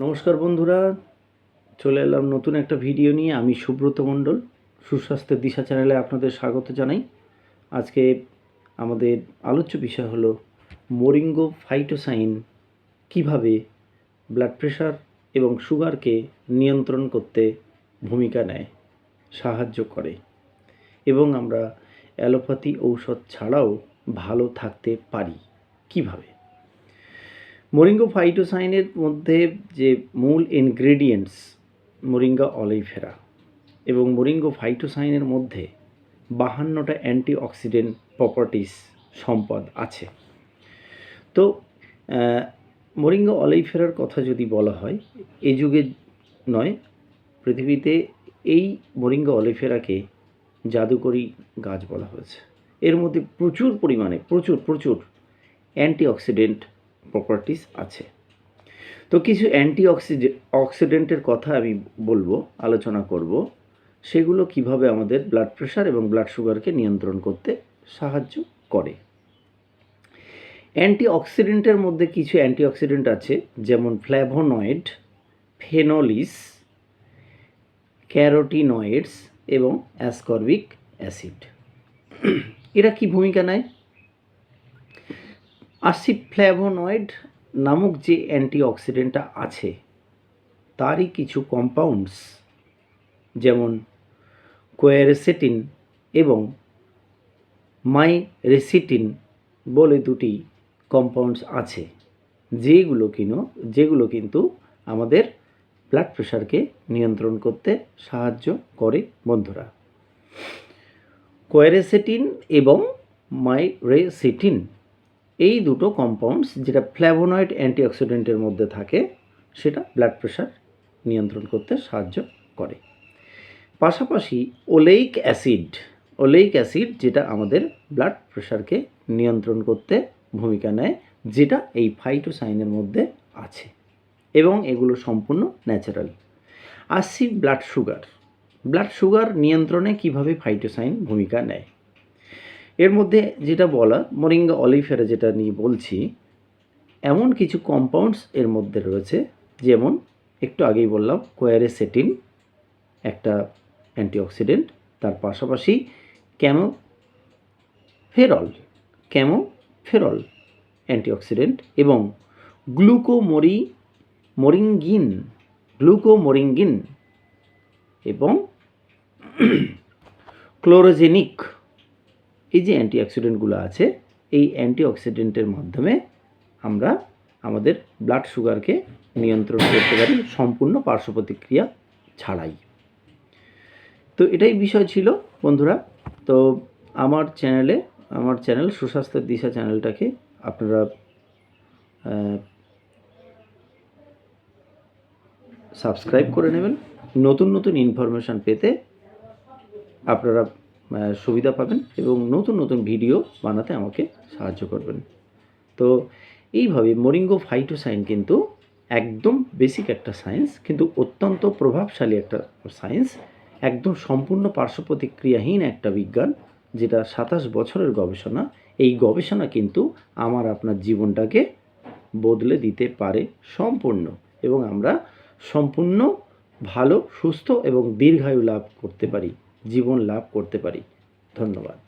নমস্কার বন্ধুরা, চলে এলাম নতুন একটা ভিডিও নিয়ে। আমি সুব্রত মণ্ডল, সুস্বাস্থ্যের দিশা চ্যানেলে আপনাদের স্বাগত জানাই। আজকে আমাদের আলোচ্য বিষয় হলো মোরিঙ্গো ফাইটোসাইন কিভাবে ব্লাড প্রেশার এবং সুগারকে নিয়ন্ত্রণ করতে ভূমিকা নেয়, সাহায্য করে এবং আমরা অ্যালোপ্যাথি ঔষধ ছাড়াও ভালো থাকতে পারি কিভাবে। মোরিঙ্গো ফাইটোসাইনের মধ্যে যে মূল ইনগ্রেডিয়েন্টস মোরিঙ্গা অলিভেরা এবং মোরিঙ্গো ফাইটোসাইনের মধ্যে 52টা অ্যান্টিঅক্সিডেন্ট প্রপার্টিস সম্পদ আছে। তো মোরিঙ্গা অলিভেরার কথা যদি বলা হয়, এই যুগে নয়, পৃথিবীতে এই মোরিঙ্গা অলিভেরাকে জাদুকরি গাছ বলা হয়েছে। এর মধ্যে প্রচুর পরিমাণে প্রচুর অ্যান্টিঅক্সিডেন্ট প্রপার্টিস আছে। তো কিছু অক্সিডেন্টের কথা আমি বলবো, আলোচনা করব, সেগুলো কিভাবে আমাদের ব্লাড প্রেশার এবং ব্লাড সুগারকে নিয়ন্ত্রণ করতে সাহায্য করে। অ্যান্টিঅক্সিডেন্টের মধ্যে কিছু অ্যান্টিঅক্সিডেন্ট আছে, যেমন ফ্ল্যাভোনয়েড, ফেনোলিস, ক্যারোটিনয়েডস এবং অ্যাসকর্বিক অ্যাসিড। এরা কি ভূমিকা নেয়? ফ্ল্যাভোনয়েড নামক যে অ্যান্টিঅক্সিডেন্টটা আছে তারই কিছু কম্পাউন্ডস, যেমন কোয়ারসেটিন এবং মাইরেসিটিন বলে দুটি কম্পাউন্ডস আছে, যেগুলো কিন্তু আমাদের ব্লাড প্রেশারকে নিয়ন্ত্রণ করতে সাহায্য করে বন্ধুরা। কোয়ারসেটিন এবং মাইরেসিটিন এই দুটো কম্পাউন্ডস, যেটা ফ্ল্যাভোনয়েড অ্যান্টিঅক্সিডেন্টের মধ্যে থাকে, সেটা ব্লাড প্রেশার নিয়ন্ত্রণ করতে সাহায্য করে। পাশাপাশি ওলেইক অ্যাসিড যেটা আমাদের ব্লাড প্রেশারকে নিয়ন্ত্রণ করতে ভূমিকা নেয়, যেটা এই ফাইটোসাইনের মধ্যে আছে এবং এগুলো সম্পূর্ণ ন্যাচারাল। আসছি ব্লাড সুগার নিয়ন্ত্রণে কিভাবে ফাইটোসাইন ভূমিকা নেয়। এর মধ্যে যেটা বলা, মোরিঙ্গা অলিভেরা যেটা নিয়ে বলছি, এমন কিছু কম্পাউন্ডস এর মধ্যে রয়েছে, যেমন একটু আগেই বললাম কোয়ারসেটিন একটা অ্যান্টিঅক্সিডেন্ট, তার পাশাপাশি ক্যামোফেরল অ্যান্টিঅক্সিডেন্ট এবং গ্লুকোমোরিঙ্গিন এবং ক্লোরোজেনিক, এই যে অ্যান্টিঅক্সিডেন্টগুলো আছে, এই অ্যান্টিঅক্সিডেন্টের মাধ্যমে আমরা আমাদের ব্লাড সুগারকে নিয়ন্ত্রণ করতে পারি সম্পূর্ণ পার্শ্ব প্রতিক্রিয়া ছাড়াই। তো এটাই বিষয় ছিল বন্ধুরা। তো আমার চ্যানেল সুস্বাস্থ্যের দিশা চ্যানেলটাকে আপনারা সাবস্ক্রাইব করে নেবেন। নতুন ইনফরমেশান পেতে আপনারা সুবিধা পাবেন এবং নতুন ভিডিও বানাতে আমাকে সাহায্য করবেন। তো এইভাবে মোরিঙ্গো ফাইটোসাইন কিন্তু একদম বেসিক একটা সায়েন্স, কিন্তু অত্যন্ত প্রভাবশালী একটা সায়েন্স, একদম সম্পূর্ণ পার্শ্ব প্রতিক্রিয়াহীন একটা বিজ্ঞান, যেটা 27 বছরের গবেষণা। এই গবেষণা কিন্তু আমার আপনার জীবনটাকে বদলে দিতে পারে সম্পূর্ণ, এবং আমরা সম্পূর্ণ ভালো, সুস্থ এবং দীর্ঘায়ু লাভ করতে পারি, জীবন লাভ করতে পারি। ধন্যবাদ।